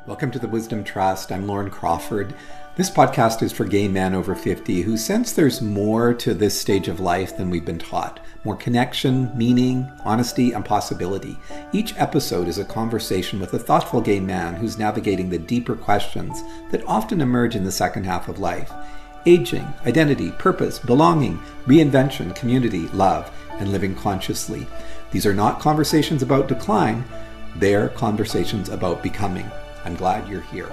Welcome to the Wisdom Trust. I'm Loren Crawford. This podcast is for gay men over 50 who sense there's more to this stage of life than we've been taught. More connection, meaning, honesty, and possibility. Each episode is a conversation with a thoughtful gay man who's navigating the deeper questions that often emerge in the second half of life. Aging, identity, purpose, belonging, reinvention, community, love, and living consciously. These are not conversations about decline. They're conversations about becoming. I'm glad you're here.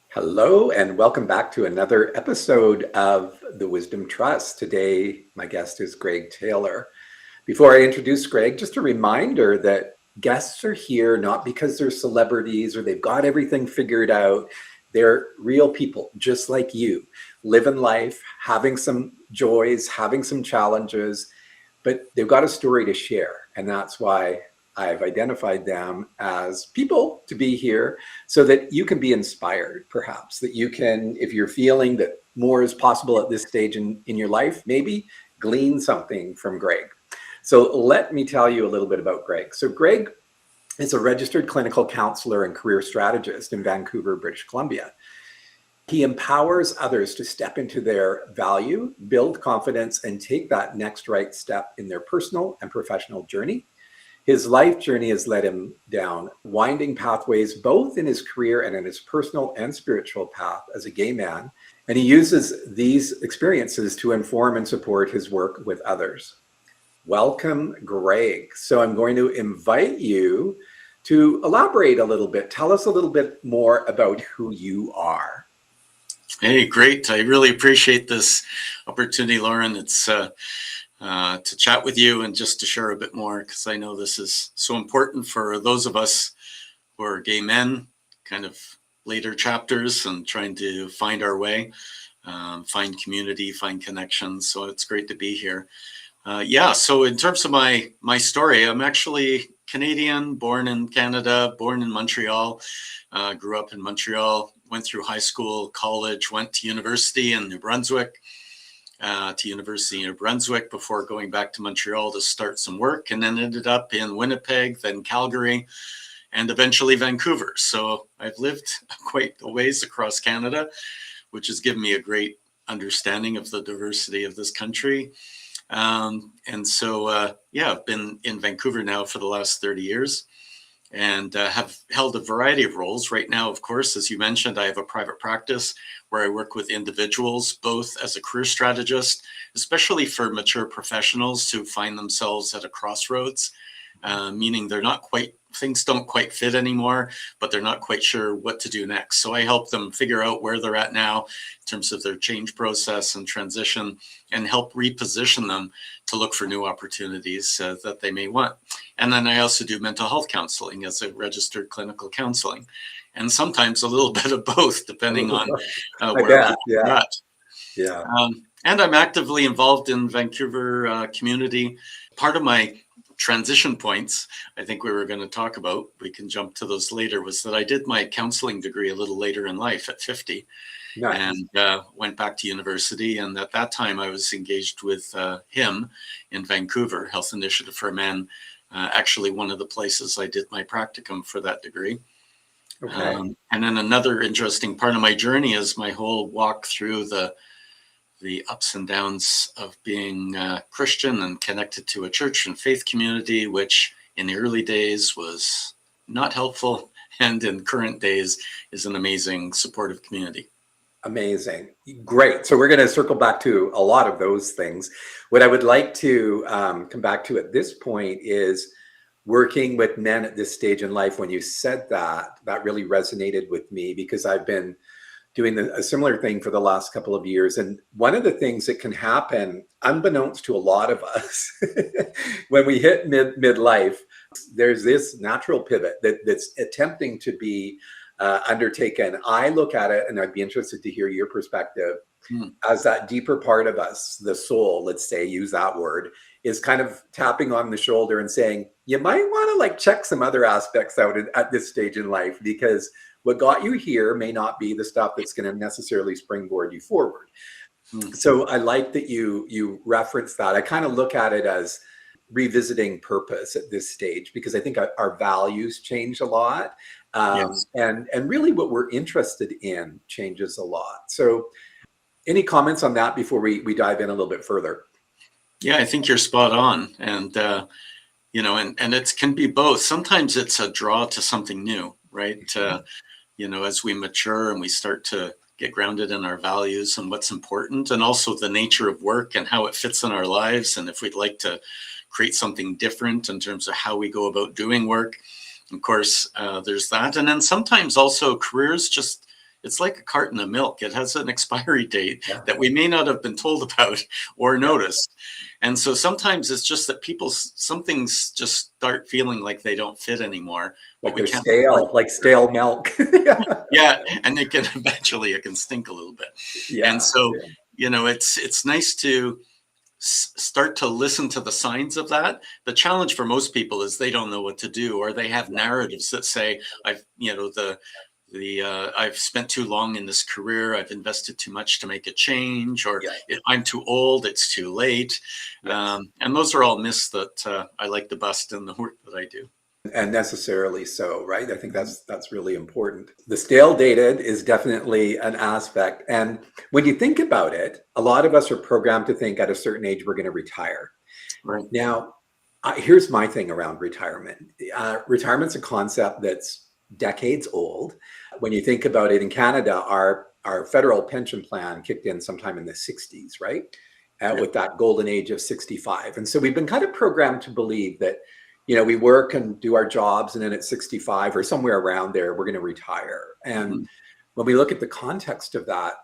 Hello, and welcome back to another episode of the Wisdom Trust. Today, my guest is Gregg Taylor. Before I introduce Gregg, just a reminder that guests are here not because they're celebrities or they've got everything figured out. They're real people, just like you, living life, having some joys, having some challenges, but they've got a story to share, and that's why I've identified them as people to be here so that you can be inspired, perhaps, that you can, if you're feeling that more is possible at this stage in your life, maybe glean something from Gregg. So let me tell you a little bit about Gregg. So Gregg is a registered clinical counselor and career strategist in Vancouver, British Columbia. He empowers others to step into their value, build confidence, and take that next right step in their personal and professional journey. His life journey has led him down winding pathways, both in his career and in his personal and spiritual path as a gay man. And he uses these experiences to inform and support his work with others. Welcome, Gregg. So I'm going to invite you to elaborate a little bit. Tell us a little bit more about who you are. Hey, great. I really appreciate this opportunity, Loren. It's to chat with you and just to share a bit more, because I know this is so important for those of us who are gay men, kind of later chapters and trying to find our way, find community, find connections. So it's great to be here. So in terms of my story, I'm actually Canadian, born in Canada, born in Montreal, grew up in Montreal, went through high school, college, went to university in New Brunswick. To University of New Brunswick before going back to Montreal to start some work, and then ended up in Winnipeg, then Calgary, and eventually Vancouver. So I've lived quite a ways across Canada, which has given me a great understanding of the diversity of this country. I've been in Vancouver now for the last 30 years and have held a variety of roles. Right now, of course, as you mentioned, I have a private practice where I work with individuals, both as a career strategist, especially for mature professionals who find themselves at a crossroads, meaning things don't quite fit anymore, but they're not quite sure what to do next. So I help them figure out where they're at now in terms of their change process and transition, and help reposition them to look for new opportunities that they may want. And then I also do mental health counseling as a registered clinical counseling, and sometimes a little bit of both, depending on where we're at. Yeah. And I'm actively involved in Vancouver community. Part of my transition points, I think we were going to talk about, we can jump to those later, was that I did my counseling degree a little later in life at 50. Nice. And went back to university. And at that time, I was engaged with HIM in Vancouver, Health Initiative for Men, actually one of the places I did my practicum for that degree. Okay. And then another interesting part of my journey is my whole walk through the ups and downs of being Christian and connected to a church and faith community, which in the early days was not helpful, and in current days is an amazing supportive community. Amazing. Great. So we're going to circle back to a lot of those things. What I would like to come back to at this point is working with men at this stage in life. When you said that really resonated with me, because I've been doing a similar thing for the last couple of years. And one of the things that can happen, unbeknownst to a lot of us, when we hit midlife, there's this natural pivot that's attempting to be undertaken. I look at it, and I'd be interested to hear your perspective, as that deeper part of us, the soul, let's say, use that word, is kind of tapping on the shoulder and saying, you might want to check some other aspects out at this stage in life, because what got you here may not be the stuff that's going to necessarily springboard you forward. So I like that you reference that. I kind of look at it as revisiting purpose at this stage, because I think our values change a lot. Yes. And really what we're interested in changes a lot. So any comments on that before we dive in a little bit further? Yeah, I think you're spot on. And, and it can be both. Sometimes it's a draw to something new, right? As we mature and we start to get grounded in our values and what's important, and also the nature of work and how it fits in our lives. And if we'd like to create something different in terms of how we go about doing work, of course, there's that. And then sometimes also careers it's like a carton of milk. It has an expiry date that we may not have been told about or noticed. And so sometimes it's just that some things just start feeling like they don't fit anymore. Like they're stale, like stale milk. Yeah, and it can stink a little bit. Yeah. And so, it's nice to start to listen to the signs of that. The challenge for most people is they don't know what to do, or they have narratives that say, I've spent too long in this career, I've invested too much to make a change, or I'm too old, it's too late. And those are all myths that I like to bust in the work that I do. And necessarily so, right? I think that's really important. The stale dated is definitely an aspect. And when you think about it, a lot of us are programmed to think at a certain age we're going to retire. Right. Now, here's my thing around retirement. Retirement's a concept that's decades old. When you think about it, in Canada, our federal pension plan kicked in sometime in the 60s, right? With that golden age of 65. And so we've been kind of programmed to believe that, we work and do our jobs, and then at 65 or somewhere around there, we're going to retire. And when we look at the context of that,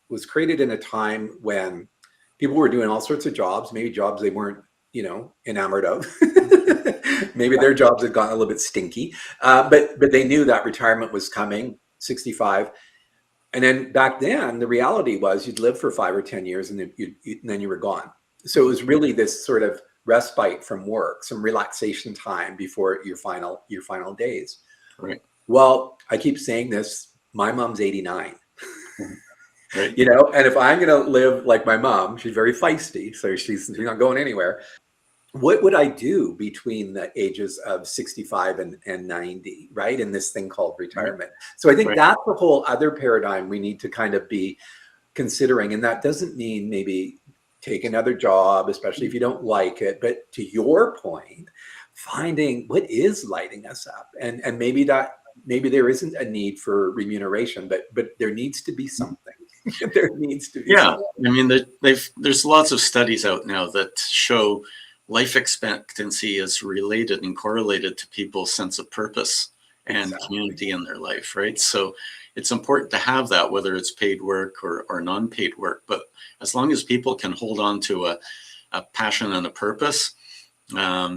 was created in a time when people were doing all sorts of jobs, maybe jobs they weren't, enamored of. Maybe their jobs had gotten a little bit stinky, but they knew that retirement was coming, 65. And then back then, the reality was you'd live for 5 or 10 years, and then you were gone. So it was really this sort of respite from work, some relaxation time before your final days. Right. Well, I keep saying this, my mom's 89. Right. And if I'm going to live like my mom, she's very feisty, so she's not going anywhere. What would I do between the ages of 65 and 90, right? In this thing called retirement. So I think that's a whole other paradigm we need to kind of be considering. And that doesn't mean maybe take another job, especially if you don't like it. But to your point, finding what is lighting us up, and maybe there isn't a need for remuneration, but there needs to be something. There needs to be something. I mean, there's lots of studies out now that show life expectancy is related and correlated to people's sense of purpose and community in their life, right? So it's important to have that, whether it's paid work or non-paid work. But as long as people can hold on to a passion and a purpose,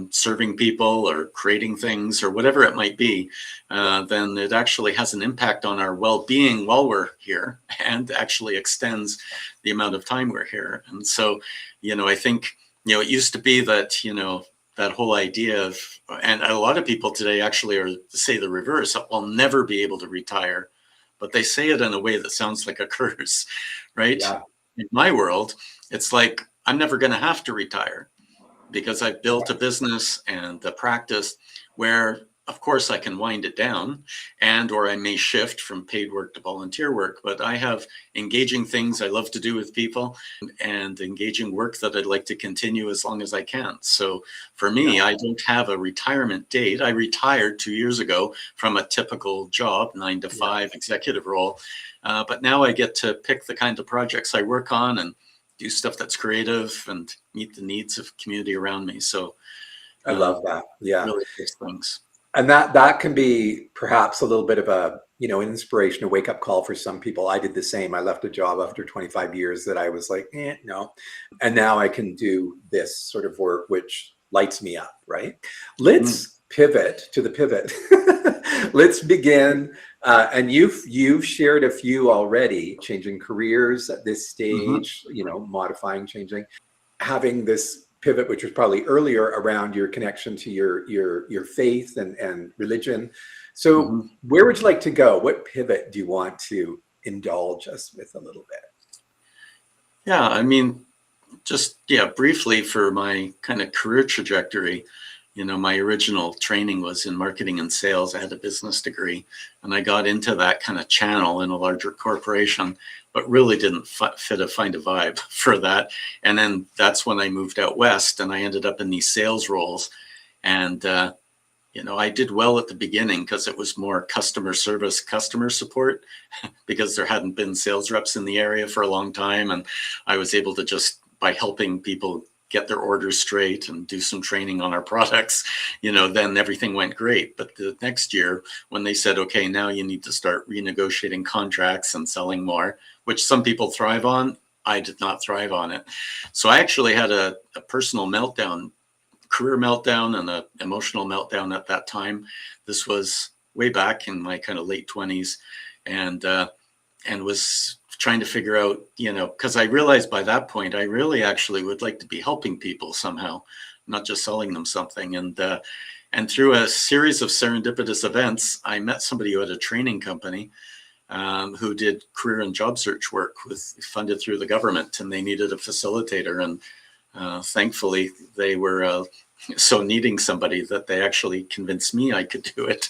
serving people or creating things or whatever it might be, then it actually has an impact on our well-being while we're here, and actually extends the amount of time we're here. And so, I think, it used to be that, that whole idea of, and a lot of people today actually say the reverse, I'll never be able to retire, but they say it in a way that sounds like a curse, right? Yeah. In my world, it's like, I'm never going to have to retire, because I've built a business and a practice where, of course, I can wind it down, or I may shift from paid work to volunteer work. But I have engaging things I love to do with people, and engaging work that I'd like to continue as long as I can. So for me, I don't have a retirement date. I retired 2 years ago from a typical job, 9 to 5 executive role. But now I get to pick the kind of projects I work on and do stuff that's creative and meet the needs of community around me. So I love that. Yeah. Really those things. And that can be perhaps a little bit of a, an inspiration, a wake up call for some people. I did the same. I left a job after 25 years that I was like, no. And now I can do this sort of work, which lights me up, right? Let's pivot to the pivot. Let's begin. And you've shared a few already, changing careers at this stage, modifying, changing, having this pivot, which was probably earlier, around your connection to your faith and religion. So where would you like to go? What pivot do you want to indulge us with a little bit? Yeah, I mean, just, yeah, briefly for my kind of career trajectory, my original training was in marketing and sales. I had a business degree, and I got into that kind of channel in a larger corporation, but really didn't find a vibe for that. And then that's when I moved out west, and I ended up in these sales roles. And I did well at the beginning because it was more customer service, customer support, because there hadn't been sales reps in the area for a long time. And I was able to just, by helping people get their orders straight and do some training on our products, then everything went great. But the next year, when they said, okay, now you need to start renegotiating contracts and selling more, which some people thrive on, I did not thrive on it. So I actually had a personal meltdown, career meltdown, and an emotional meltdown at that time. This was way back in my kind of late 20s, and was trying to figure out, because I realized by that point, I really actually would like to be helping people somehow, not just selling them something. And through a series of serendipitous events, I met somebody who had a training company, who did career and job search work funded through the government, and they needed a facilitator. And thankfully, they were so needing somebody that they actually convinced me I could do it.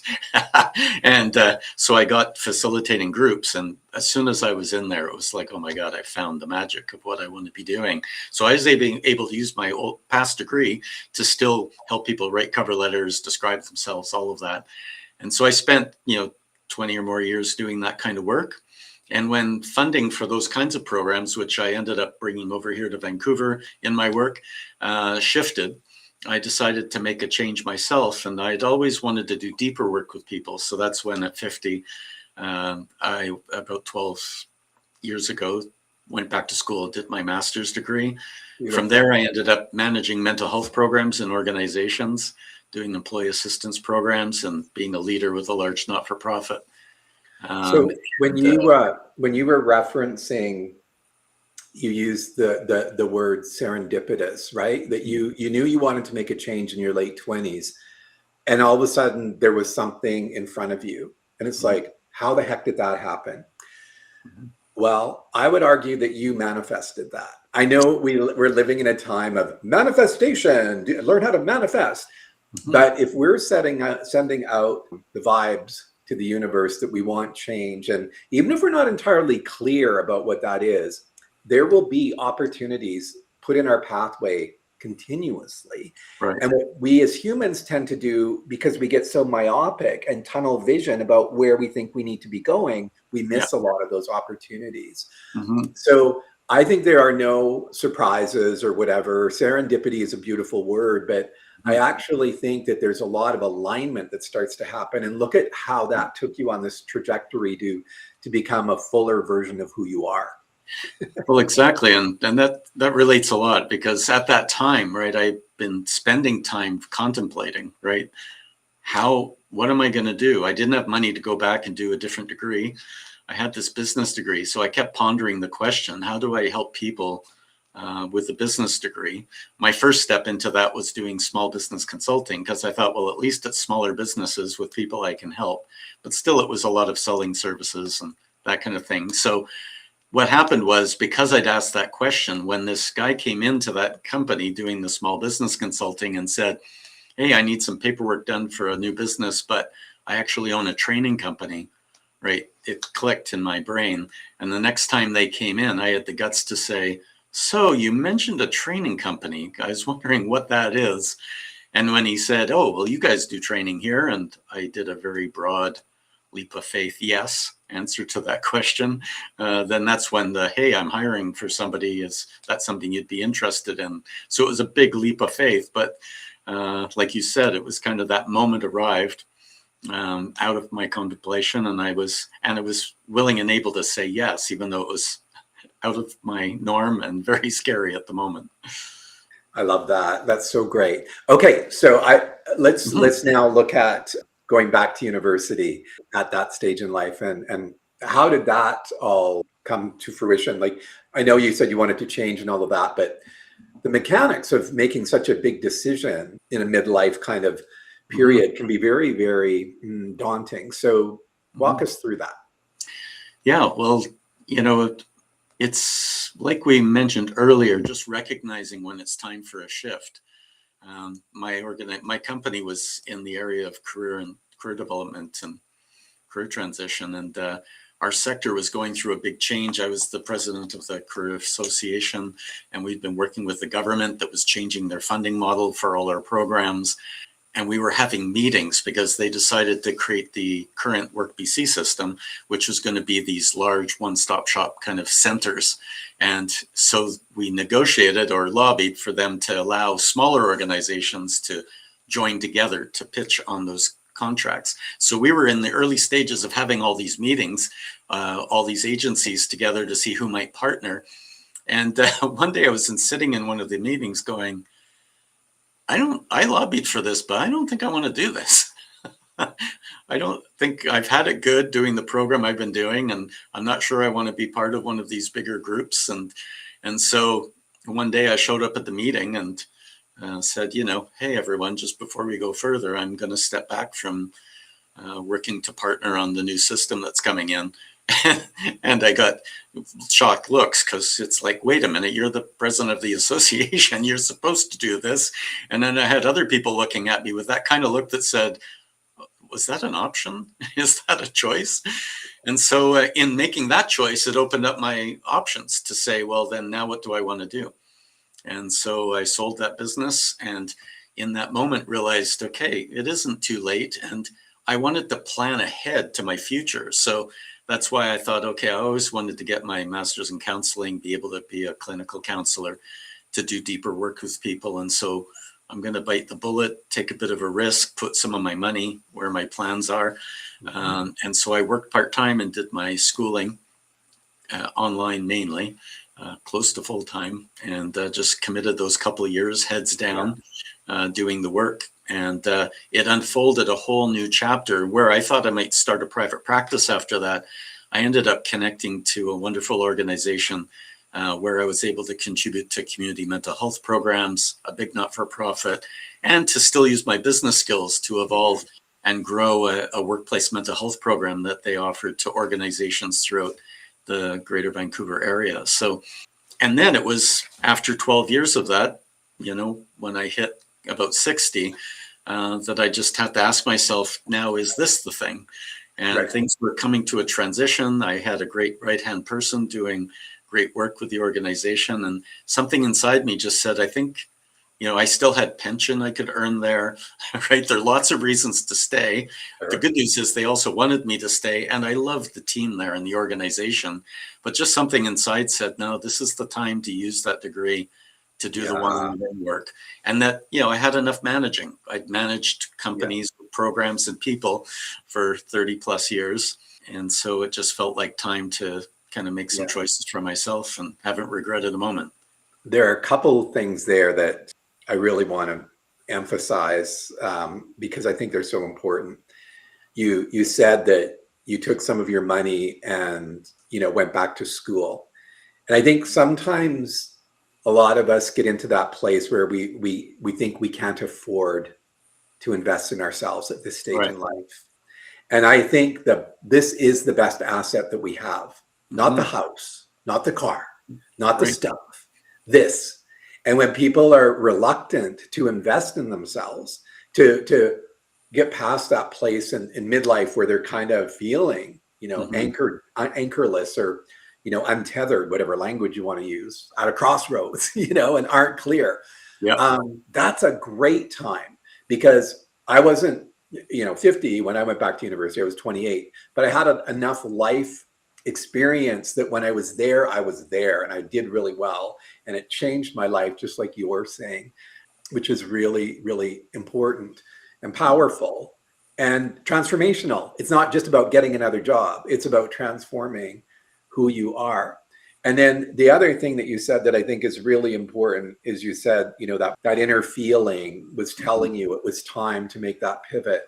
And so I got facilitating groups. And as soon as I was in there, it was like, oh my God, I found the magic of what I want to be doing. So I was able to use my old past degree to still help people write cover letters, describe themselves, all of that. And so I spent, 20 or more years doing that kind of work. And when funding for those kinds of programs, which I ended up bringing over here to Vancouver in my work, shifted, I decided to make a change myself. And I'd always wanted to do deeper work with people. So that's when at 50, I, about 12 years ago, went back to school, did my master's degree. Beautiful. From there, I ended up managing mental health programs in organizations, doing employee assistance programs, and being a leader with a large not-for-profit. So when you were referencing, you used the word serendipitous, right? That you knew you wanted to make a change in your late 20s, and all of a sudden there was something in front of you, and it's like, how the heck did that happen? Well, I would argue that you manifested that. I know we're living in a time of manifestation, learn how to manifest. But if we're sending out the vibes to the universe that we want change, and even if we're not entirely clear about what that is, there will be opportunities put in our pathway continuously. Right. And what we as humans tend to do, because we get so myopic and tunnel vision about where we think we need to be going, we miss a lot of those opportunities. So I think there are no surprises or whatever. Serendipity is a beautiful word, but I actually think that there's a lot of alignment that starts to happen. And look at how that took you on this trajectory to become a fuller version of who you are. Well, exactly. And that relates a lot, because at that time, right, I've been spending time contemplating, right, what am I going to do? I didn't have money to go back and do a different degree. I had this business degree. So I kept pondering the question, how do I help people with a business degree? My first step into that was doing small business consulting, because I thought, well, at least it's smaller businesses with people I can help. But still, it was a lot of selling services and that kind of thing. So what happened was, because I'd asked that question, when this guy came into that company doing the small business consulting and said, hey, I need some paperwork done for a new business, but I actually own a training company, right? It clicked in my brain. And the next time they came in, I had the guts to say, so you mentioned a training company. I was wondering what that is. And when he said, oh, well, you guys do training here. And I did a very broad leap of faith yes answer to that question. Then that's when hey, I'm hiring for somebody. Is that something you'd be interested in? So it was a big leap of faith. But like you said, it was kind of that moment arrived out of my contemplation. And I was willing and able to say yes, even though it was out of my norm and very scary at the moment. I love that. That's so great. Okay, so let's now look at going back to university at that stage in life, and how did that all come to fruition? Like, I know you said you wanted to change and all of that, but the mechanics of making such a big decision in a midlife kind of period can be very, very daunting. So walk us through that. Yeah, well, It's like we mentioned earlier, just recognizing when it's time for a shift. My company was in the area of career development and career transition, and our sector was going through a big change. I was the president of the Career Association, and we'd been working with the government that was changing their funding model for all our programs. And we were having meetings because they decided to create the current Work BC system, which was going to be these large one-stop shop kind of centers. And so we negotiated or lobbied for them to allow smaller organizations to join together to pitch on those contracts. So we were in the early stages of having all these meetings, all these agencies together to see who might partner. And one day I was sitting in one of the meetings going, I lobbied for this, but I don't think I want to do this. I don't think I've had it good doing the program I've been doing, and I'm not sure I want to be part of one of these bigger groups. And so one day I showed up at the meeting and said, hey, everyone, just before we go further, I'm going to step back from working to partner on the new system that's coming in. And I got shocked looks because it's like, wait a minute, you're the president of the association. You're supposed to do this. And then I had other people looking at me with that kind of look that said, was that an option? Is that a choice? And so in making that choice, it opened up my options to say, well, then now what do I want to do? And so I sold that business, and in that moment realized, okay, it isn't too late. And I wanted to plan ahead to my future. So that's why I thought, okay, I always wanted to get my master's in counseling, be able to be a clinical counselor, to do deeper work with people. And so I'm going to bite the bullet, take a bit of a risk, put some of my money where my plans are. And so I worked part-time and did my schooling online mainly, close to full-time, and just committed those couple of years, heads down, doing the work. And it unfolded a whole new chapter where I thought I might start a private practice after that. I ended up connecting to a wonderful organization where I was able to contribute to community mental health programs, a big not-for-profit, and to still use my business skills to evolve and grow a workplace mental health program that they offered to organizations throughout the Greater Vancouver area. So, and then it was after 12 years of that, when I hit about 60, that I just had to ask myself, now, is this the thing? And right. Things were coming to a transition. I had a great right-hand person doing great work with the organization, and something inside me just said, I think, I still had pension I could earn there, right? There are lots of reasons to stay. Sure. The good news is they also wanted me to stay, and I loved the team there and the organization, but just something inside said, no, this is the time to use that degree to do the one-on-one work. And that, I had enough managing. I'd managed companies, programs, and people for 30 plus years. And so it just felt like time to kind of make some choices for myself, and haven't regretted a moment. There are a couple things there that I really want to emphasize because I think they're so important. You said that you took some of your money and, went back to school. And I think sometimes a lot of us get into that place where we think we can't afford to invest in ourselves at this stage in life. And I think that this is the best asset that we have, not the house, not the car, not the stuff, this. And when people are reluctant to invest in themselves, to get past that place in midlife where they're kind of feeling, anchorless or, untethered, whatever language you want to use, at a crossroads, and aren't clear. That's a great time, because I wasn't, 50 when I went back to university. I was 28, but I had enough life experience that when I was there, and I did really well. And it changed my life, just like you're saying, which is really, really important and powerful and transformational. It's not just about getting another job. It's about transforming who you are. And then the other thing that you said that I think is really important is you said, that inner feeling was telling you it was time to make that pivot.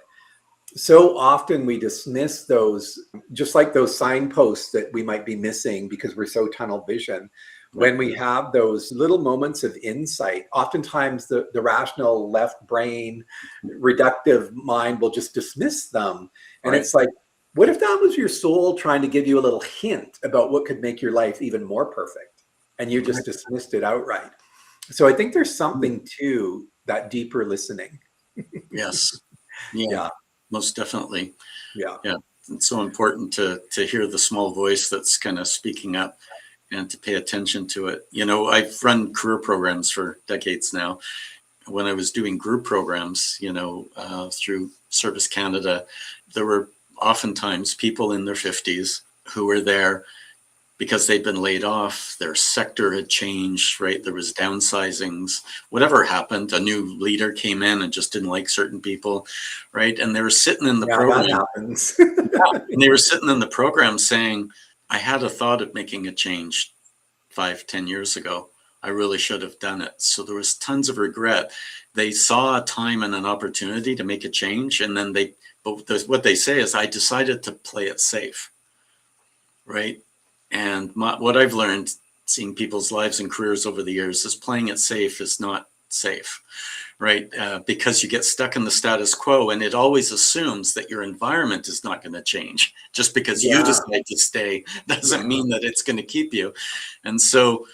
So often we dismiss those, just like those signposts that we might be missing because we're so tunnel vision. When we have those little moments of insight, oftentimes the rational left brain, reductive mind will just dismiss them. And it's like, What if that was your soul trying to give you a little hint about what could make your life even more perfect, and you just Right. dismissed it outright? So I think there's Mm. something to that deeper listening. Yes. Yeah, Yeah, most definitely. yeah, Yeah. It's so important to hear the small voice that's kind of speaking up and to pay attention to it. I've run career programs for decades now. When I was doing group programs, through Service Canada, there were oftentimes people in their 50s who were there because they'd been laid off, their sector had changed, right? There was downsizings, whatever happened, a new leader came in and just didn't like certain people, right? And they were sitting in the yeah, that program, happens. and they were sitting in the program saying, I had a thought of making a change 5, 10 years ago. I really should have done it. So there was tons of regret. They saw a time and an opportunity to make a change, and then but what they say is, I decided to play it safe, right? And what I've learned, seeing people's lives and careers over the years, is playing it safe is not safe, right? Because you get stuck in the status quo, and it always assumes that your environment is not going to change. Just because you Yeah, decide to stay doesn't yeah. mean that it's going to keep you. And so,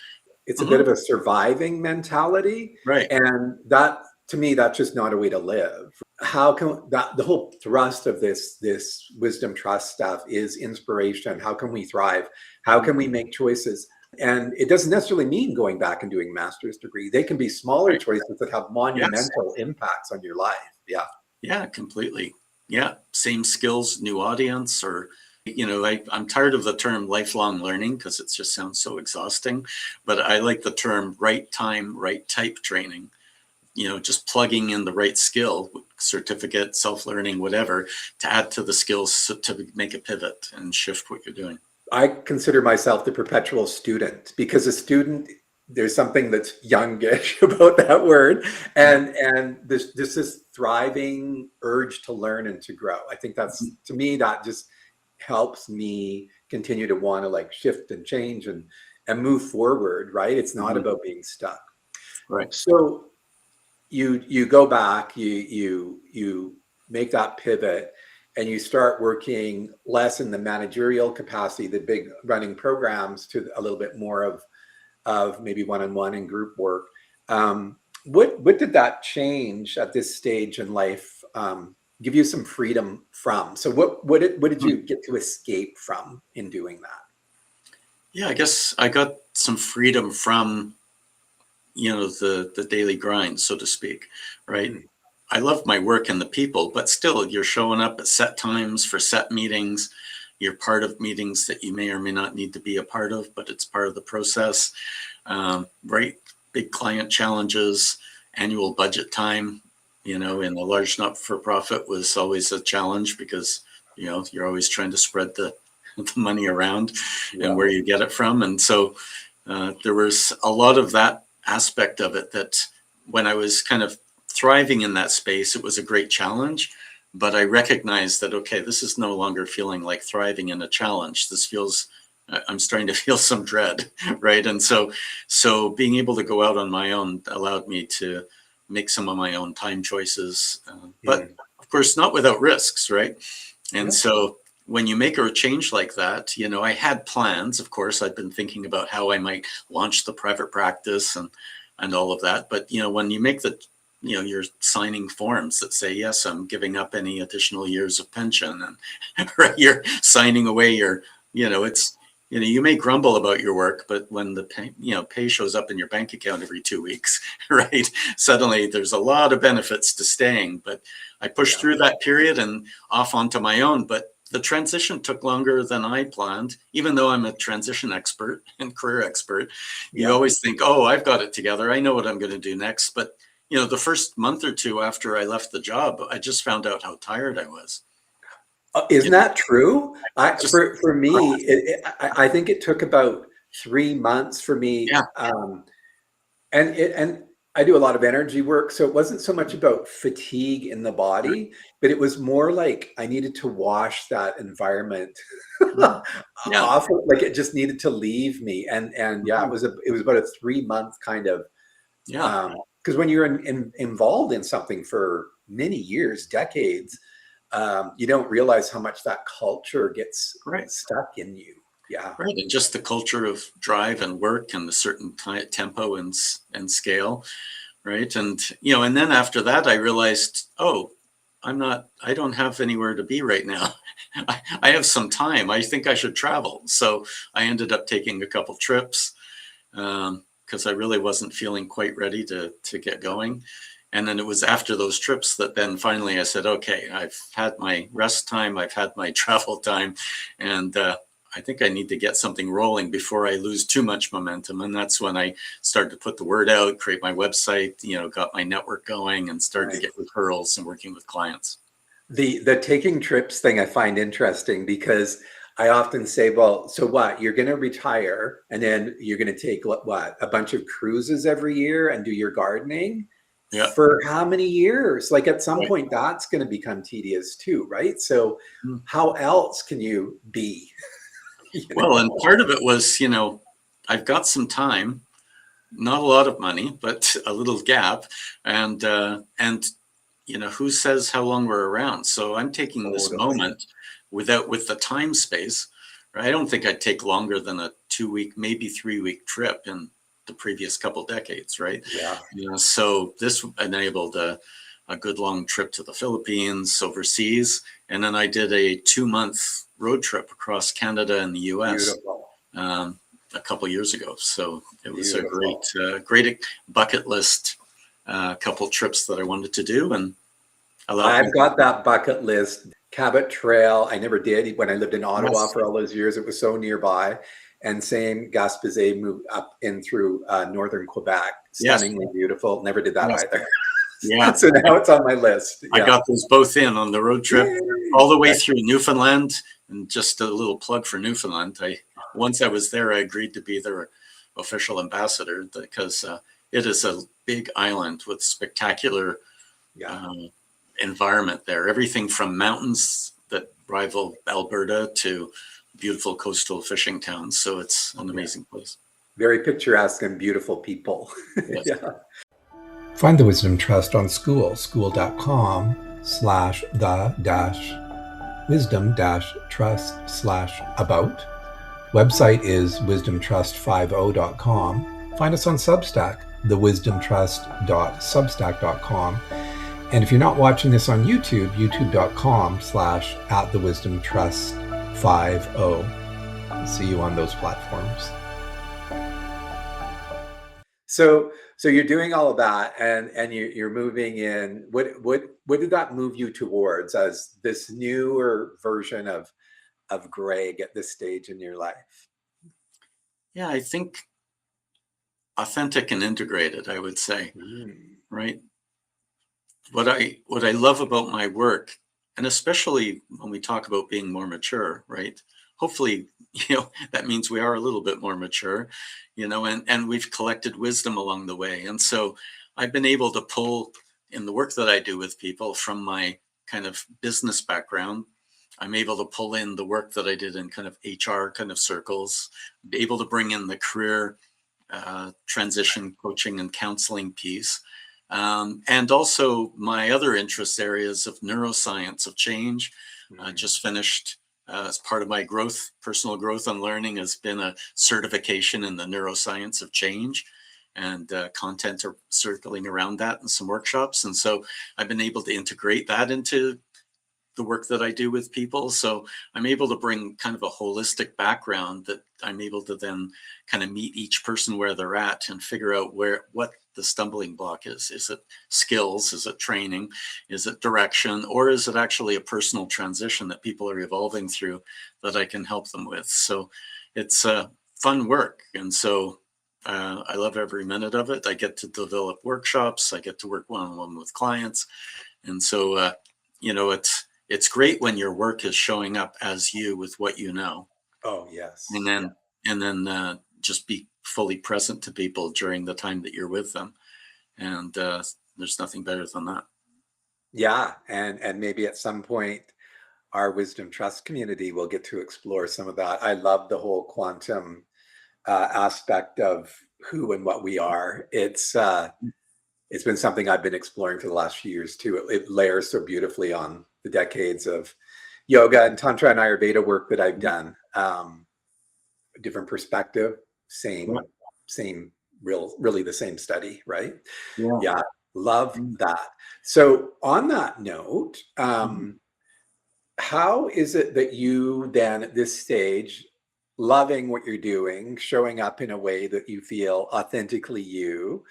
It's a bit mhm, of a surviving mentality, right, and that, to me, that's just not a way to live. How can that, the whole thrust of this wisdom trust stuff is inspiration. How can we thrive? How can we make choices? And it doesn't necessarily mean going back and doing a master's degree. They can be smaller right, choices that have yes, monumental impacts on your life. Yeah. yeah, completely. Yeah, same skills, new audience, or I'm tired of the term lifelong learning because it just sounds so exhausting. But I like the term right time, right type training. Just plugging in the right skill, certificate, self-learning, whatever, to add to the skills to make a pivot and shift what you're doing. I consider myself the perpetual student, because a student, there's something that's youngish about that word, Yeah. and this thriving urge to learn and to grow. I think that's, Mhm. to me, that just helps me continue to want to like shift and change and move forward, right? It's not Mhm. about being stuck. Right. So you go back, you make that pivot, and you start working less in the managerial capacity, the big running programs, to a little bit more of maybe one-on-one and group work. What did that change at this stage in life, give you some freedom from? So what did Hmm. you get to escape from in doing that? Yeah, I guess I got some freedom from the daily grind, so to speak, right? Mm, I love my work and the people, but still, you're showing up at set times for set meetings. You're part of meetings that you may or may not need to be a part of, but it's part of the process, right? Big client challenges, annual budget time, in a large not-for-profit was always a challenge because, you're always trying to spread the money around and yeah. where you get it from. And so there was a lot of that aspect of it that when I was kind of thriving in that space, it was a great challenge. But I recognized that, okay, this is no longer feeling like thriving in a challenge. This feels, I'm starting to feel some dread, right? And so being able to go out on my own allowed me to make some of my own time choices, but Mm, of course, not without risks, right? And yeah. so when you make a change like that, I had plans. Of course, I'd been thinking about how I might launch the private practice and all of that. But when you make you're signing forms that say, yes, I'm giving up any additional years of pension, and right, you're signing away it's you may grumble about your work, but when the pay shows up in your bank account every 2 weeks, right? Suddenly there's a lot of benefits to staying. But I pushed Yeah. through that period and off onto my own. But the transition took longer than I planned, even though I'm a transition expert and career expert. You Yeah. always think, oh, I've got it together. I know what I'm going to do next. But, the first month or two after I left the job, I just found out how tired I was. Isn't You know, that true? just, For me, I think it took about 3 months for me, yeah, and I do a lot of energy work, so it wasn't so much about fatigue in the right. body, but it was more like I needed to wash that environment Mm. Yeah. off, like it just needed to leave me, and yeah, Mhm. it was about a 3 month kind of, Yeah. because when you're involved in something for many years, decades, you don't realize how much that culture gets Right. stuck in you. Yeah. Right. And just the culture of drive and work and the certain tempo and scale. Right. And, and then after that, I realized, oh, I don't have anywhere to be right now. I have some time. I think I should travel. So I ended up taking a couple trips because I really wasn't feeling quite ready to get going. And then it was after those trips that then finally I said, okay, I've had my rest time, I've had my travel time, and I think I need to get something rolling before I lose too much momentum. And that's when I started to put the word out, create my website, got my network going and started to get referrals and working with clients. The taking trips thing I find interesting because I often say, well, so what? You're going to retire and then you're going to take what? A bunch of cruises every year and do your gardening? Yeah. For how many years? Like at some point, that's going to become tedious too, right? So how else can you be? Well, and part of it was, I've got some time, not a lot of money, but a little gap. And who says how long we're around? So I'm taking this moment with the time space. Right? I don't think I'd take longer than a 2-week, maybe 3-week trip in the previous couple decades, right? Yeah. So this enabled a good long trip to the Philippines, overseas, and then I did a 2-month road trip across Canada and the U.S. A couple years ago. So it was a great bucket list. Couple trips that I wanted to do, and I've got that bucket list. Cabot Trail, I never did when I lived in Ottawa for all those years. It was so nearby. And same Gaspésie moved up in through northern Quebec. Stunningly beautiful. Never did that either. Yeah. So now it's on my list. I got those both in on the road trip all the way through Newfoundland. And just a little plug for Newfoundland. Once I was there, I agreed to be their official ambassador because it is a big island with spectacular environment there. Everything from mountains that rival Alberta to beautiful coastal fishing towns. So it's an amazing place. Very picturesque and beautiful people. Yes. Find the Wisdom Trust on school.com/the-wisdom-trust/about. Website is wisdomtrust50.com. Find us on Substack, thewisdomtrust.substack.com. And if you're not watching this on YouTube, youtube.com/@thewisdomtrust50. I'll see you on those platforms. So you're doing all of that, and you're moving in. What did that move you towards as this newer version of Gregg at this stage in your life? Yeah, I think authentic and integrated, I would say, right? What I love about my work, and especially when we talk about being more mature, right? Hopefully, that means we are a little bit more mature, and we've collected wisdom along the way. And so I've been able to pull in the work that I do with people from my kind of business background. I'm able to pull in the work that I did in kind of HR kind of circles, be able to bring in the career transition coaching and counseling piece. And also my other interest areas of neuroscience of change. Just finished as part of my personal growth and learning has been a certification in the neuroscience of change, and content are circling around that and some workshops. And so I've been able to integrate that into the work that I do with people. So I'm able to bring kind of a holistic background that I'm able to then kind of meet each person where they're at and figure out what the stumbling block is. Is it skills? Is it training? Is it direction? Or is it actually a personal transition that people are evolving through that I can help them with? So it's fun work. And so I love every minute of it. I get to develop workshops. I get to work one-on-one with clients. And so, it's great when your work is showing up as you with what you know. Oh, yes. And then just be fully present to people during the time that you're with them. And there's nothing better than that. Yeah. And maybe at some point, our Wisdom Trust community will get to explore some of that. I love the whole quantum aspect of who and what we are. It's been something I've been exploring for the last few years too. It layers so beautifully on the decades of yoga and Tantra and Ayurveda work that I've done. Different perspective, Yeah. same, really the same study, right? Yeah. Yeah, love Mm. that. So on that note, Mhm. how is it that you then at this stage, loving what you're doing, showing up in a way that you feel authentically you,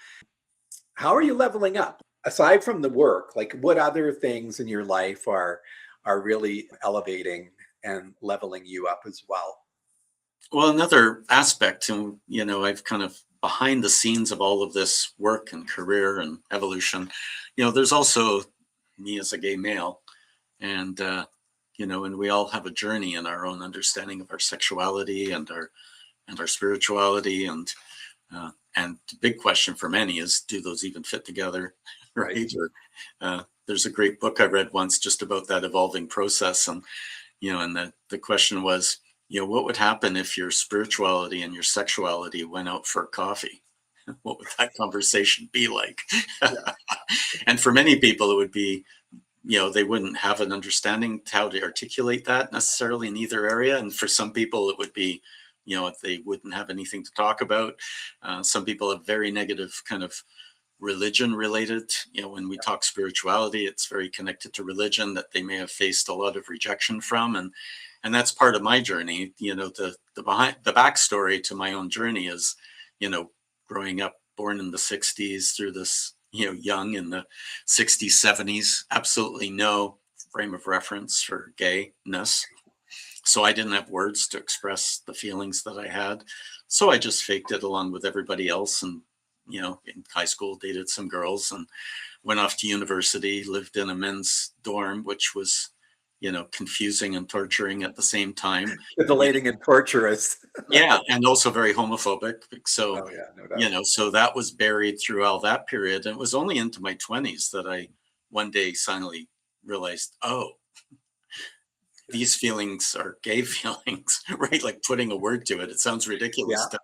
how are you leveling up? Aside from the work, like what other things in your life are really elevating and leveling you up as well? Well, another aspect, and I've kind of behind the scenes of all of this work and career and evolution, there's also me as a gay male, and and we all have a journey in our own understanding of our sexuality and our spirituality, and the big question for many is, do those even fit together, Right. right? Or there's a great book I read once just about that evolving process, and and the question was, what would happen if your spirituality and your sexuality went out for coffee? What would that conversation be like? Yeah. And for many people, it would be, they wouldn't have an understanding how to articulate that necessarily in either area. And for some people, it would be, they wouldn't have anything to talk about. Some people have very negative kind of religion related. When we talk spirituality, it's very connected to religion that they may have faced a lot of rejection from. And that's part of my journey. The backstory to my own journey is, growing up, born in the 60s, through this, young in the 60s, 70s, absolutely no frame of reference for gayness. So I didn't have words to express the feelings that I had. So I just faked it along with everybody else. And, in high school, dated some girls and went off to university, lived in a men's dorm, which was, confusing and torturing at the same time. Titillating and torturous. Yeah. And also very homophobic. So, Oh yeah, no doubt. so that was buried through all that period. And it was only into my 20s that I one day finally realized, oh, these feelings are gay feelings, right? Like putting a word to it. It sounds ridiculous, Yeah.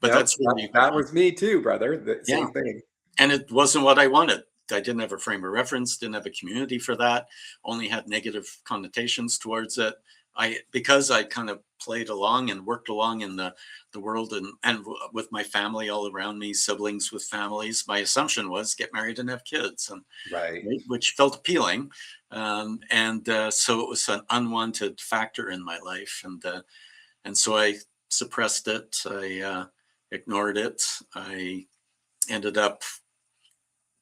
but Nope. that's really, That was me too, brother. The yeah. same thing. And it wasn't what I wanted. I didn't have a frame of reference, didn't have a community for that, only had negative connotations towards it. Because I kind of played along and worked along in the world and with my family all around me, siblings with families, my assumption was get married and have kids, and Right. which felt appealing. And so it was an unwanted factor in my life. And so I suppressed it. I ignored it. I ended up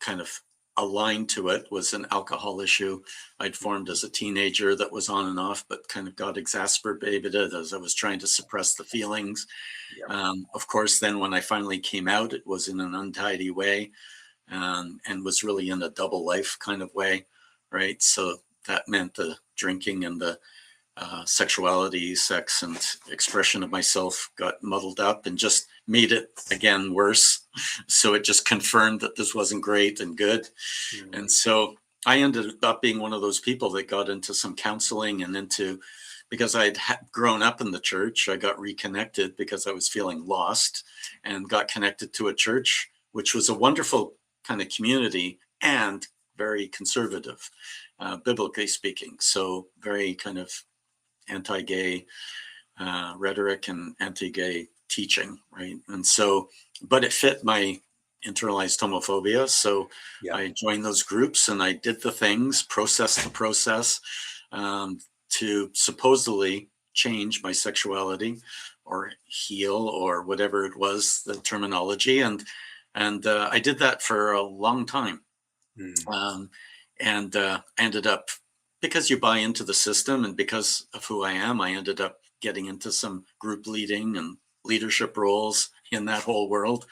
kind of aligned to it, was an alcohol issue I'd formed as a teenager that was on and off, but kind of got exacerbated as I was trying to suppress the feelings. Yeah. Of course, then when I finally came out, it was in an untidy way, and was really in a double life kind of way, right? So that meant the drinking and the sexuality, sex, and expression of myself got muddled up and just made it again worse. So it just confirmed that this wasn't great and good. And so I ended up being one of those people that got into some counseling and because I'd grown up in the church, I got reconnected because I was feeling lost and got connected to a church, which was a wonderful kind of community and very conservative, biblically speaking. So very kind of anti-gay rhetoric and anti-gay teaching, right? And so, but it fit my internalized homophobia. So Yeah. I joined those groups and I did the things, processed the process, to supposedly change my sexuality or heal or whatever it was, the terminology. And I did that for a long time. Um, and ended up, because you buy into the system and because of who I am, I ended up getting into some group leading and leadership roles in that whole world,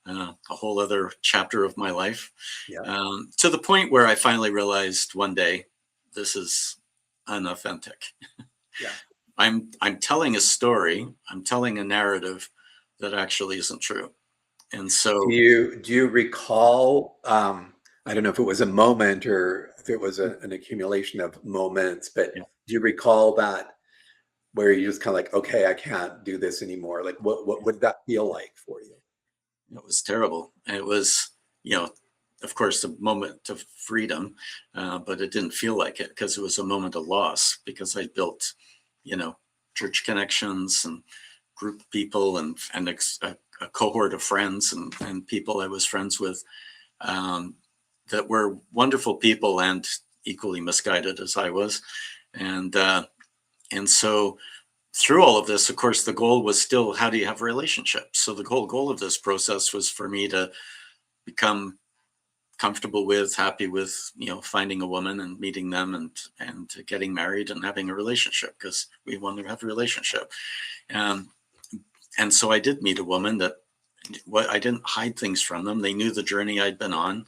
a whole other chapter of my life, Yeah. to the point where I finally realized one day, this is unauthentic. Yeah. I'm telling a story, I'm telling a narrative that actually isn't true. And so, Do you recall, I don't know if it was a moment or if it was an accumulation of moments, but yeah, do you recall that where you just kind of like, okay, I can't do this anymore? Like what would that feel like for you? it was terrible. And it was, you know, of course, a moment of freedom, but it didn't feel like it because it was a moment of loss because I built, church connections and group people and a cohort of friends and people I was friends with um, that were wonderful people and equally misguided as I was. And so through all of this, of course, the goal was still, how do you have relationships? So the whole goal of this process was for me to become comfortable with, happy with, finding a woman and meeting them and getting married and having a relationship because we wanted to have a relationship. And so I did meet a woman that I didn't hide things from them. They knew the journey I'd been on,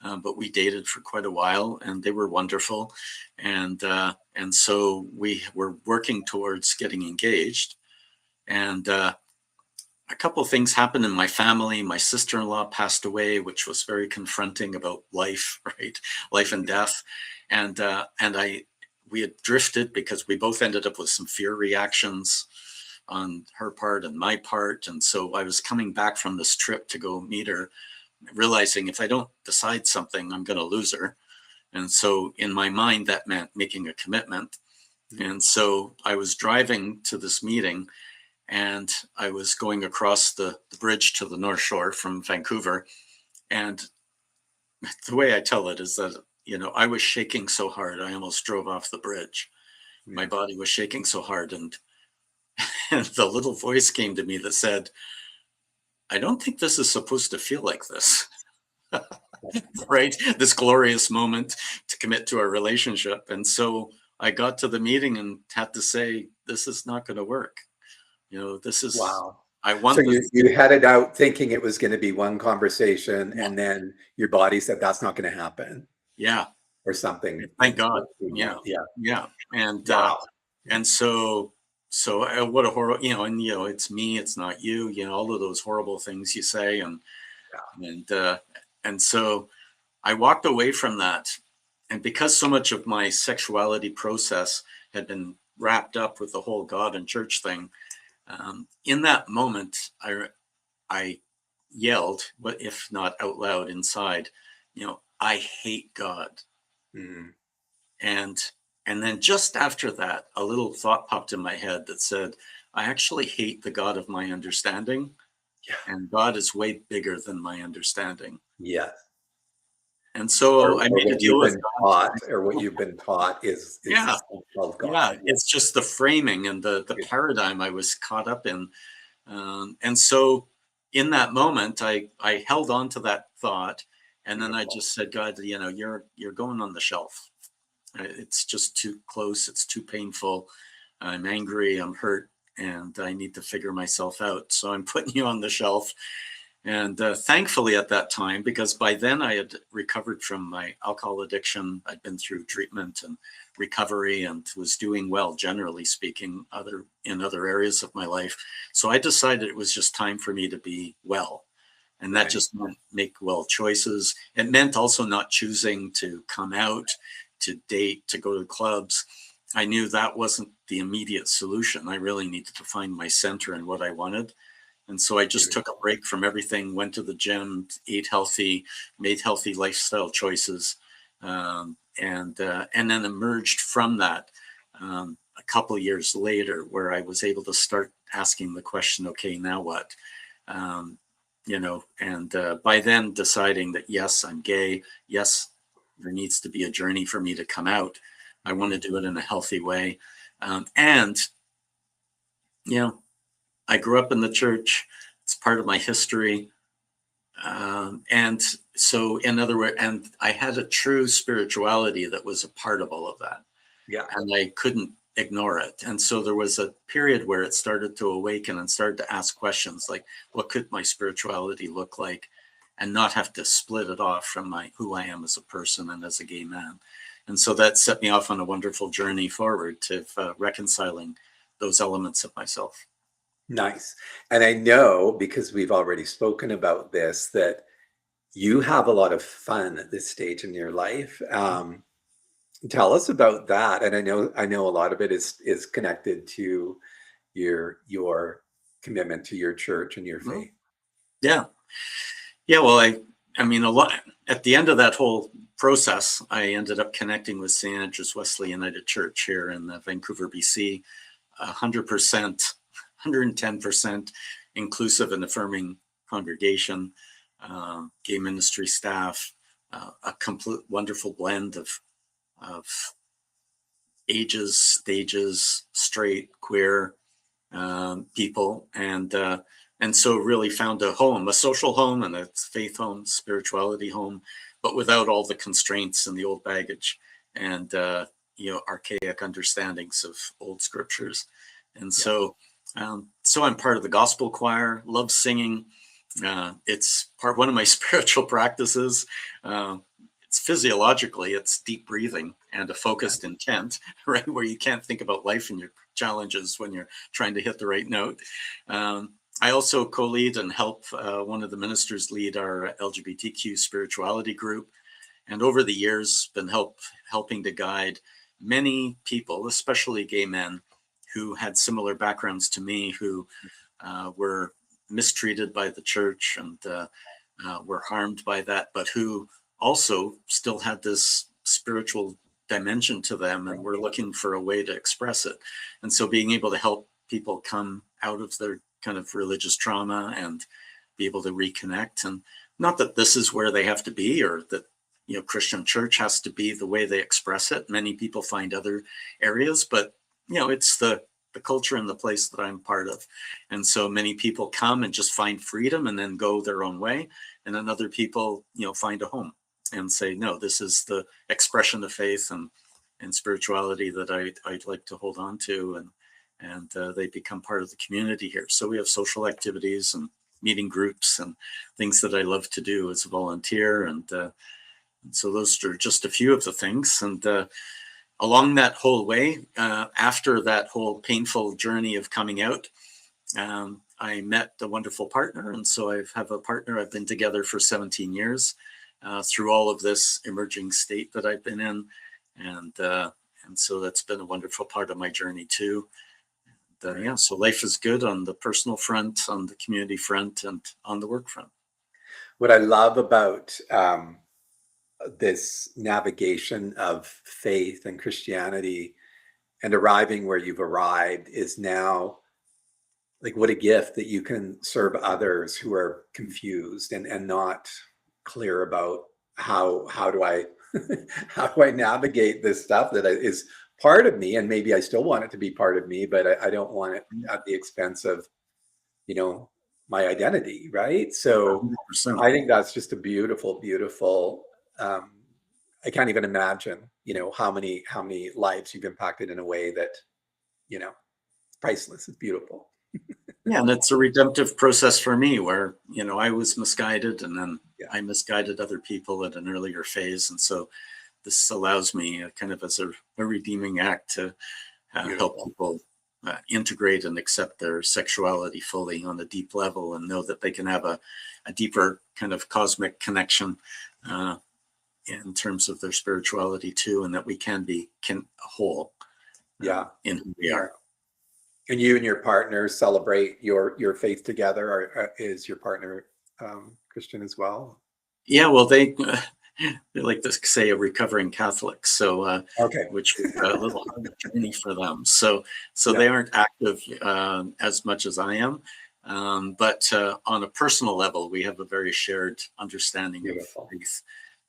but we dated for quite a while and they were wonderful. And so we were working towards getting engaged. And a couple of things happened in my family. My sister-in-law passed away, which was very confronting about life, right? Life and death. And we had drifted because we both ended up with some fear reactions on her part and my part. And so I was coming back from this trip to go meet her, realizing if I don't decide something, I'm going to lose her. And so in my mind, that meant making a commitment. And so I was driving to this meeting and I was going across the bridge to the North Shore from Vancouver. And the way I tell it is that, I was shaking so hard, I almost drove off the bridge. My body was shaking so hard. And the little voice came to me that said, I don't think this is supposed to feel like this. Right? This glorious moment to commit to a relationship. And so I got to the meeting and had to say, this is not going to work. This is, Wow. I want So this. you headed out thinking it was going to be one conversation, and then your body said that's not going to happen. Yeah. Or something. Thank God. Yeah. Yeah. Yeah. And, Wow. and so what a horrible, it's me, it's not you, all of those horrible things you say. And so I walked away from that. And because so much of my sexuality process had been wrapped up with the whole God and church thing, in that moment, I yelled, but if not out loud inside, I hate God. Mm. And then just after that, a little thought popped in my head that said, I actually hate the God of my understanding. Yeah. And God is way bigger than my understanding. Yes. And so I made a deal with God. What you've been taught is Yeah. of God. Yeah. It's just the framing and the paradigm I was caught up in. And so in that moment, I held on to that thought. And then I just said, God, you're going on the shelf. It's just too close. It's too painful. I'm angry. I'm hurt. And I need to figure myself out. So I'm putting you on the shelf. And thankfully at that time, because by then I had recovered from my alcohol addiction, I'd been through treatment and recovery and was doing well, generally speaking, in other areas of my life. So I decided it was just time for me to be well. And that just meant make well choices. It meant also not choosing to come out, to date, to go to clubs. I knew that wasn't the immediate solution. I really needed to find my center and what I wanted. And so I just took a break from everything, went to the gym, ate healthy, made healthy lifestyle choices, and then emerged from that a couple of years later, where I was able to start asking the question, okay, now what? By then deciding that, yes, I'm gay. Yes, there needs to be a journey for me to come out. I want to do it in a healthy way. I grew up in the church. It's part of my history. And so in other words, and I had a true spirituality that was a part of all of that. Yeah. And I couldn't ignore it. And so there was a period where it started to awaken and started to ask questions like, what could my spirituality look like? And not have to split it off from who I am as a person and as a gay man. And so that set me off on a wonderful journey forward to reconciling those elements of myself. Nice. And I know, because we've already spoken about this, that you have a lot of fun at this stage in your life. Tell us about that. And I know a lot of it is connected to your commitment to your church and your faith. Yeah. Yeah. Well, I mean, a lot at the end of that whole process, I ended up connecting with St. Andrew's Wesley United Church here in Vancouver, BC, 100%, 110% inclusive and affirming congregation, gay ministry staff, a complete wonderful blend of ages, stages, straight, queer people, and so really found a home, a social home, and a faith home, spirituality home, but without all the constraints and the old baggage and archaic understandings of old scriptures. And so I'm part of the gospel choir, love singing. It's one of my spiritual practices. It's physiologically, it's deep breathing and a focused intent, right? Where you can't think about life and your challenges when you're trying to hit the right note. I also co-lead and help one of the ministers lead our LGBTQ spirituality group. And over the years, been helping to guide many people, especially gay men, who had similar backgrounds to me, who were mistreated by the church and were harmed by that, but who also still had this spiritual dimension to them and were looking for a way to express it. And so being able to help people come out of their kind of religious trauma and be able to reconnect. And not that this is where they have to be, or that Christian church has to be the way they express it. Many people find other areas, but it's the culture and the place that I'm part of. And so many people come and just find freedom and then go their own way. And then other people, find a home and say, no, this is the expression of faith and spirituality that I'd like to hold on to. And they become part of the community here. So we have social activities and meeting groups and things that I love to do as a volunteer. And so those are just a few of the things. And along that whole way, after that whole painful journey of coming out, I met a wonderful partner. And so I have a partner. I've been together for 17 years through all of this emerging state that I've been in. And so that's been a wonderful part of my journey too. So life is good on the personal front, on the community front, and on the work front. What I love about this navigation of faith and Christianity and arriving where you've arrived is now, like, what a gift that you can serve others who are confused and not clear about how do I how do I navigate this stuff that is part of me, and maybe I still want it to be part of me, but I don't want it at the expense of my identity, right? So 100%. I think that's just a beautiful, beautiful. I can't even imagine, how many lives you've impacted in a way that, priceless. It's beautiful. Yeah, and it's a redemptive process for me where, I was misguided and then I misguided other people at an earlier phase. And so this allows me kind of as a redeeming act to help people integrate and accept their sexuality fully on a deep level and know that they can have a deeper kind of cosmic connection in terms of their spirituality too, and that we can be whole in who we are. And you and your partner celebrate your faith together, or is your partner Christian as well? Yeah, well, they like to say a recovering Catholic, so which is a little hard journey for them. So they aren't active as much as I am, but on a personal level, we have a very shared understanding of faith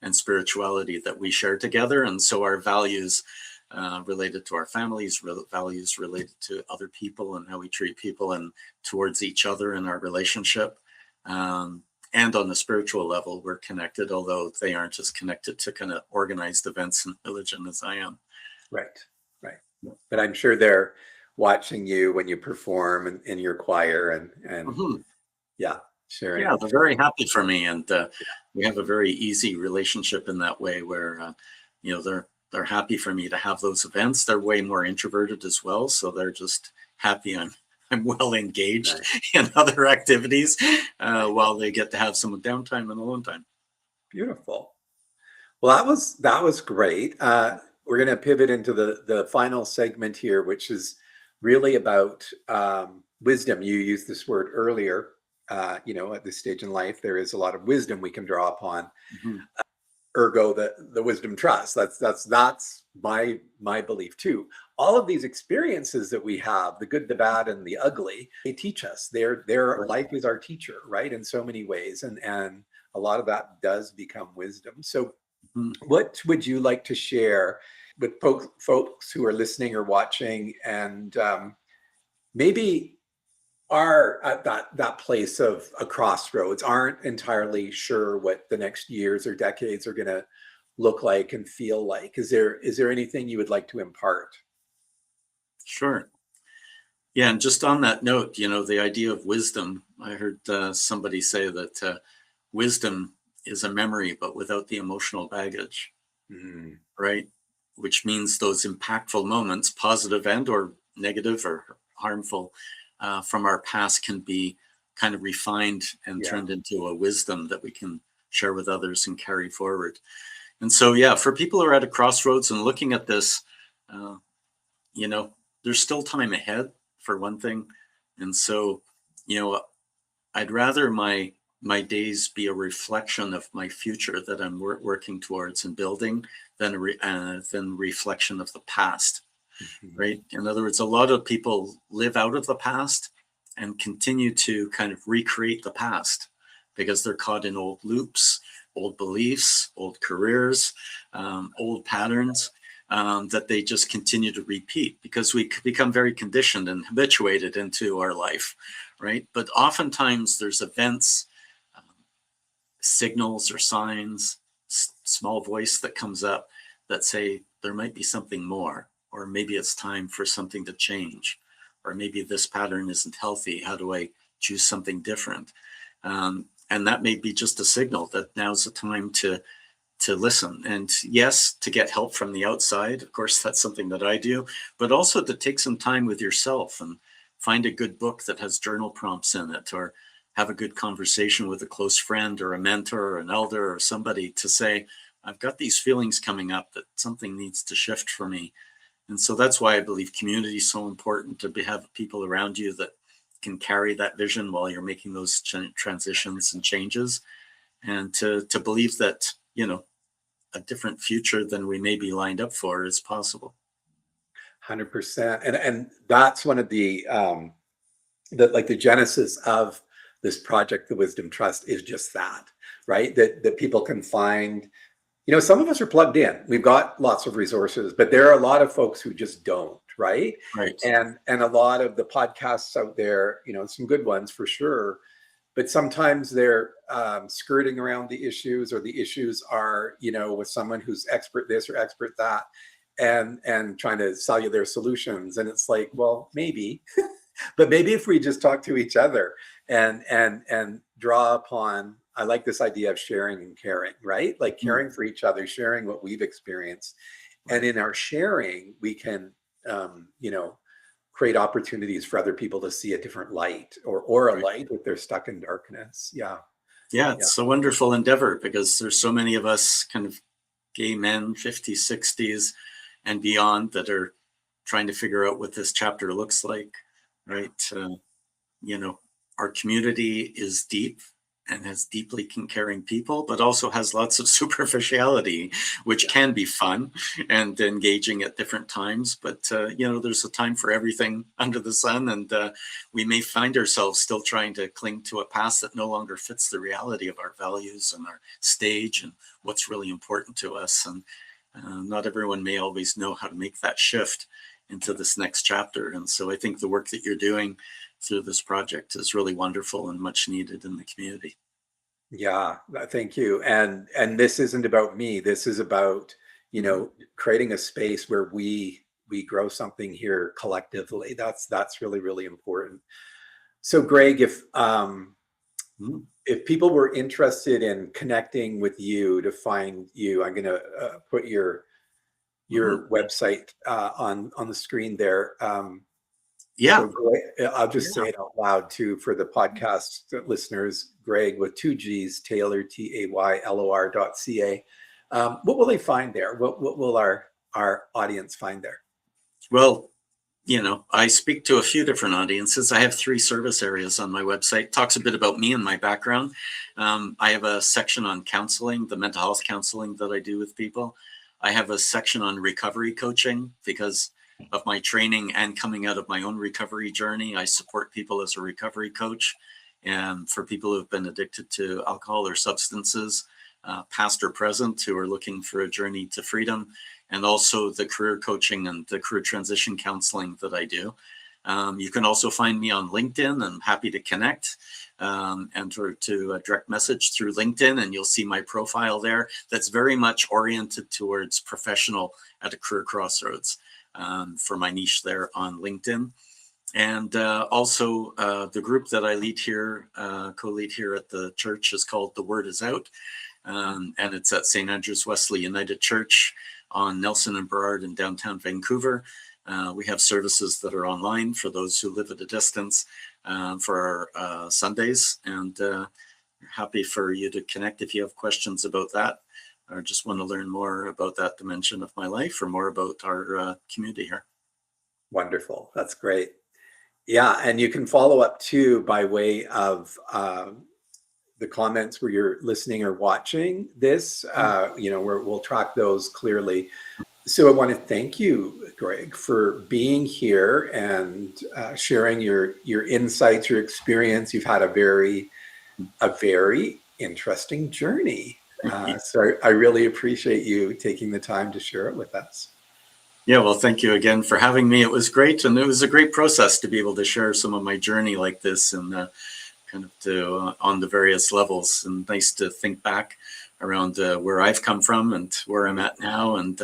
and spirituality that we share together, and so our values related to our families, values related to other people and how we treat people and towards each other in our relationship. And on the spiritual level, we're connected, although they aren't as connected to kind of organized events and religion as I am. Right. But I'm sure they're watching you when you perform in your choir and sharing. Yeah, they're very happy for me. And we have a very easy relationship in that way where, they're happy for me to have those events. They're way more introverted as well. So they're just happy I'm well engaged in other activities while they get to have some downtime and alone time. Beautiful. Well, that was great. We're going to pivot into the final segment here, which is really about wisdom. You used this word earlier, at this stage in life, there is a lot of wisdom we can draw upon. Mhm. Ergo, the wisdom trust. That's my belief too. All of these experiences that we have, the good, the bad, and the ugly, they teach us. Their life is our teacher, right? In so many ways, and a lot of that does become wisdom. So, Mhm. what would you like to share with folks who are listening or watching, and maybe are at that place of a crossroads, aren't entirely sure what the next years or decades are going to look like and feel like? Is there anything you would like to impart? Sure. Yeah, and just on that note, the idea of wisdom, I heard somebody say that wisdom is a memory, but without the emotional baggage, Mm, right? Which means those impactful moments, positive and or negative or harmful, from our past can be kind of refined and yeah. turned into a wisdom that we can share with others and carry forward. And so, yeah, for people who are at a crossroads and looking at this, uh, you know, there's still time ahead for one thing. And so, you know, I'd rather my days be a reflection of my future that I'm working towards and building than reflection of the past, Mhm. right? In other words, a lot of people live out of the past and continue to kind of recreate the past because they're caught in old loops, old beliefs, old careers, old patterns that they just continue to repeat because we become very conditioned and habituated into our life, right? But oftentimes there's events, um, signals or signs, small voice that comes up that say there might be something more, or maybe it's time for something to change, or maybe this pattern isn't healthy. How do I choose something different? And that may be just a signal that now's the time to listen, and yes, to get help from the outside. Of course, that's something that I do, but also to take some time with yourself and find a good book that has journal prompts in it, or have a good conversation with a close friend or a mentor or an elder or somebody to say, I've got these feelings coming up that something needs to shift for me. And so that's why I believe community is so important, to have people around you that can carry that vision while you're making those transitions and changes, and to believe that a different future than we may be lined up for is possible. 100%. And that's one of the genesis of this project, the Wisdom Trust, is just that, right? That people can find. Some of us are plugged in. We've got lots of resources, but there are a lot of folks who just don't, right? Right. And a lot of the podcasts out there, some good ones for sure, but sometimes they're skirting around the issues, or the issues are, with someone who's expert this or expert that, and trying to sell you their solutions. And it's like, well, maybe, but maybe if we just talk to each other and draw upon, I like this idea of sharing and caring, right? Like Mm, caring for each other, sharing what we've experienced. And right. in our sharing, we can, create opportunities for other people to see a different light, or a Right. light if they're stuck in darkness. Yeah. Yeah, Yeah. it's a wonderful endeavor because there's so many of us kind of gay men, 50s, 60s, and beyond that are trying to figure out what this chapter looks like, right? You know, our community is deep and has deeply caring people, but also has lots of superficiality, which Yeah. can be fun and engaging at different times. But, there's a time for everything under the sun. And we may find ourselves still trying to cling to a past that no longer fits the reality of our values and our stage and what's really important to us. And not everyone may always know how to make that shift into this next chapter. And so I think the work that you're doing through this project is really wonderful and much needed in the community. Yeah, thank you. And this isn't about me. This is about, Mhm. creating a space where we grow something here collectively. That's really, really important. So Greg, Mhm. if people were interested in connecting with you to find you, I'm going to put Mhm. your website on the screen there. So Yeah. I'll just Yeah. say it out loud too for the podcast listeners. Greg with two G's, Taylor, TAYLOR.ca. What will they find there? What will our audience find there? Well, I speak to a few different audiences. I have 3 service areas on my website. Talks a bit about me and my background. I have a section on counseling, the mental health counseling that I do with people. I have a section on recovery coaching because of my training and coming out of my own recovery journey. I support people as a recovery coach, and for people who have been addicted to alcohol or substances, past or present, who are looking for a journey to freedom, and also the career coaching and the career transition counseling that I do. You can also find me on LinkedIn. I'm happy to connect and to direct message through LinkedIn, and you'll see my profile there. That's very much oriented towards professional at a career crossroads for my niche there on LinkedIn. And also the group that I lead here, co-lead here at the church, is called The Word Is Out. And it's at St. Andrew's Wesley United Church on Nelson and Burrard in downtown Vancouver. We have services that are online for those who live at a distance for our Sundays, and happy for you to connect if you have questions about that or just want to learn more about that dimension of my life or more about our community here. Wonderful. That's great. Yeah, and you can follow up too by way of the comments where you're listening or watching this. We'll track those clearly. So I want to thank you, Gregg, for being here and sharing your insights, your experience. You've had a very interesting journey. So I really appreciate you taking the time to share it with us. Yeah, well, thank you again for having me. It was great. And it was a great process to be able to share some of my journey like this and kind of on the various levels. And nice to think back around where I've come from and where I'm at now, and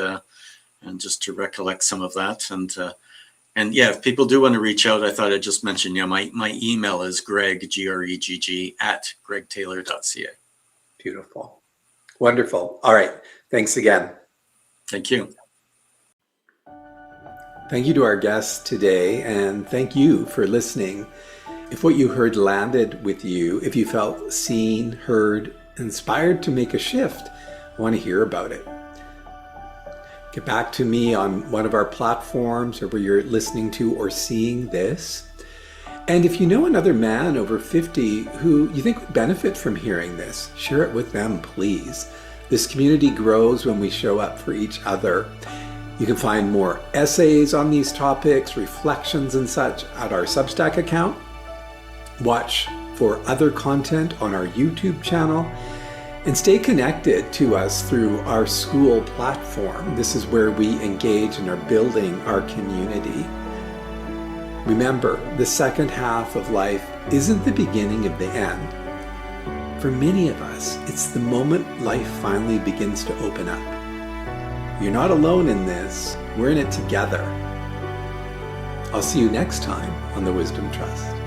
just to recollect some of that. And yeah, if people do want to reach out, I thought I'd just mention, my email is Gregg, Gregg, at greggtaylor.ca. Beautiful. Wonderful. All right. Thanks again. Thank you. Thank you to our guests today, and thank you for listening. If what you heard landed with you, if you felt seen, heard, inspired to make a shift, I want to hear about it. Get back to me on one of our platforms or where you're listening to or seeing this. And if you know another man over 50 who you think would benefit from hearing this, share it with them, please. This community grows when we show up for each other. You can find more essays on these topics, reflections and such at our Substack account. Watch for other content on our YouTube channel, and stay connected to us through our school platform. This is where we engage and are building our community. Remember, the second half of life isn't the beginning of the end. For many of us, it's the moment life finally begins to open up. You're not alone in this. We're in it together. I'll see you next time on The Wisdom Trust.